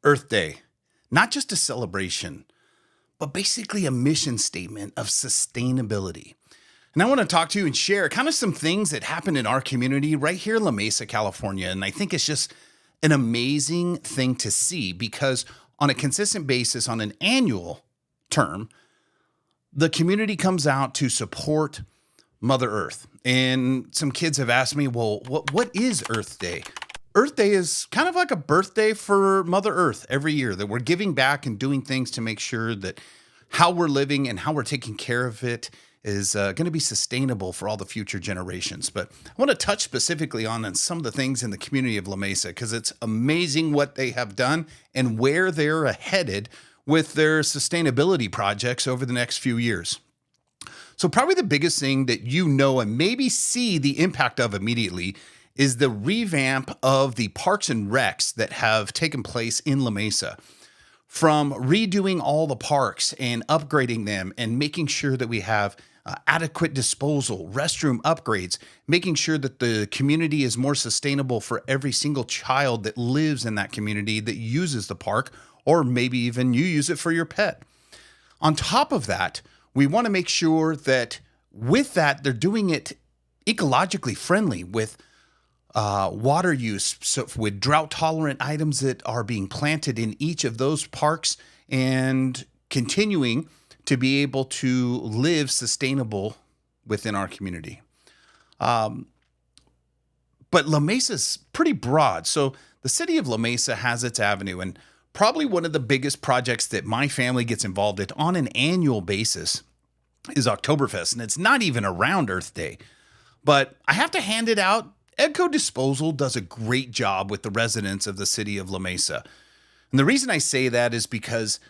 Earth Day, not just a celebration, but basically a mission statement of sustainability. And I want to talk to you and share kind of some things that happen in our community right here in La Mesa, California. And I think it's just an amazing thing to see because on a consistent basis, on an annual term, the community comes out to support Mother Earth. And some kids have asked me, well, what is Earth Day? Earth Day is kind of like a birthday for Mother Earth every year, that we're giving back and doing things to make sure that how we're living and how we're taking care of it is going to be sustainable for all the future generations. But I want to touch specifically on some of the things in the community of La Mesa because it's amazing what they have done and where they're headed with their sustainability projects over the next few years. So probably the biggest thing that you know and maybe see the impact of immediately is the revamp of the parks and recs that have taken place in La Mesa. From redoing all the parks and upgrading them and making sure that we have adequate disposal, restroom upgrades, making sure that the community is more sustainable for every single child that lives in that community that uses the park, or maybe even you use it for your pet. On top of that, we want to make sure that with that, they're doing it ecologically friendly with water use, so with drought-tolerant items that are being planted in each of those parks and continuing to be able to live sustainable within our community. But La Mesa's pretty broad. So the city of La Mesa has its avenue, and probably one of the biggest projects that my family gets involved in on an annual basis is Oktoberfest, and it's not even around Earth Day. But I have to hand it out. Edco Disposal does a great job with the residents of the city of La Mesa. And the reason I say that is because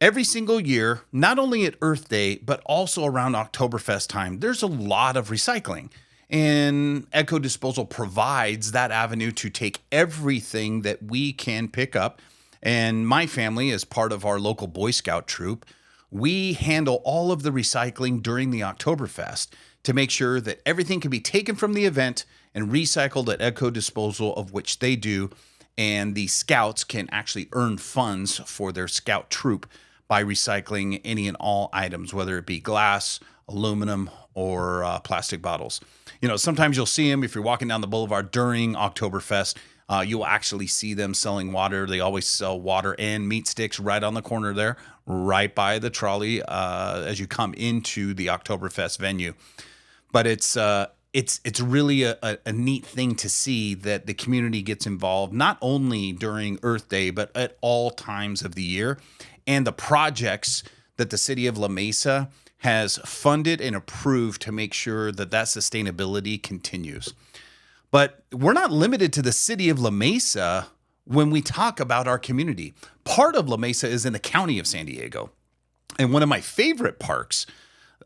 every single year, not only at Earth Day, but also around Oktoberfest time, there's a lot of recycling. And Edco Disposal provides that avenue to take everything that we can pick up. And my family, as part of our local Boy Scout troop, we handle all of the recycling during the Oktoberfest to make sure that everything can be taken from the event and recycled at Edco Disposal, of which they do. And the scouts can actually earn funds for their scout troop by recycling any and all items, whether it be glass, aluminum, or plastic bottles. You know, sometimes you'll see them if you're walking down the boulevard during Oktoberfest. You'll actually see them selling water. They always sell water and meat sticks right on the corner there, right by the trolley as you come into the Oktoberfest venue. But it's really a neat thing to see that the community gets involved, not only during Earth Day, but at all times of the year. And the projects that the city of La Mesa has funded and approved to make sure that that sustainability continues. But we're not limited to the city of La Mesa when we talk about our community. Part of La Mesa is in the county of San Diego. And one of my favorite parks,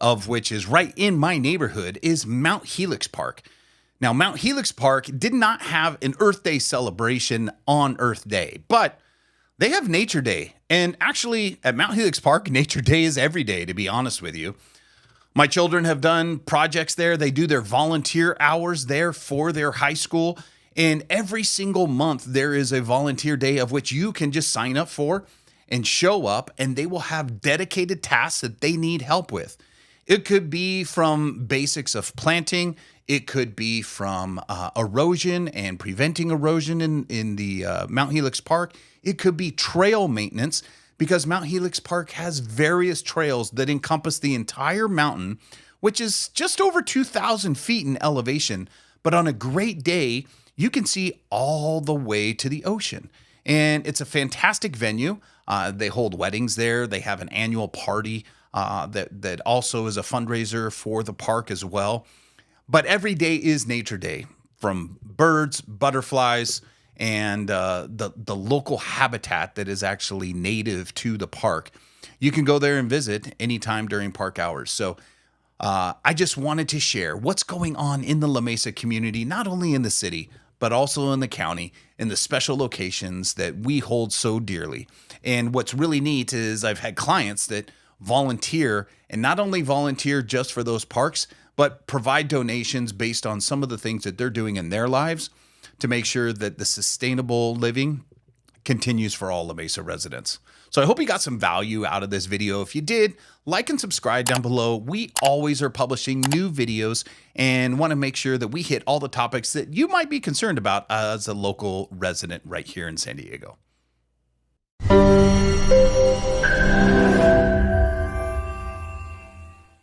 of which is right in my neighborhood, is Mount Helix Park. Now, Mount Helix Park did not have an Earth Day celebration on Earth Day, but they have Nature Day. And actually, at Mount Helix Park, Nature Day is every day, to be honest with you. My children have done projects there. They do their volunteer hours there for their high school. And every single month, there is a volunteer day of which you can just sign up for and show up, and they will have dedicated tasks that they need help with. It could be from basics of planting. It could be from erosion and preventing erosion in the Mount Helix Park. It could be trail maintenance, because Mount Helix Park has various trails that encompass the entire mountain, which is just over 2,000 feet in elevation. But on a great day, you can see all the way to the ocean. And it's a fantastic venue. They hold weddings there. They have an annual party that also is a fundraiser for the park as well. But every day is Nature Day, from birds, butterflies, and the local habitat that is actually native to the park. You can go there and visit anytime during park hours. So I just wanted to share what's going on in the La Mesa community, not only in the city, but also in the county, in the special locations that we hold so dearly. And what's really neat is I've had clients that volunteer, and not only volunteer just for those parks, but provide donations based on some of the things that they're doing in their lives to make sure that the sustainable living continues for all La Mesa residents. So I hope you got some value out of this video. If you did, like and subscribe down below. We always are publishing new videos and want to make sure that we hit all the topics that you might be concerned about as a local resident right here in San Diego.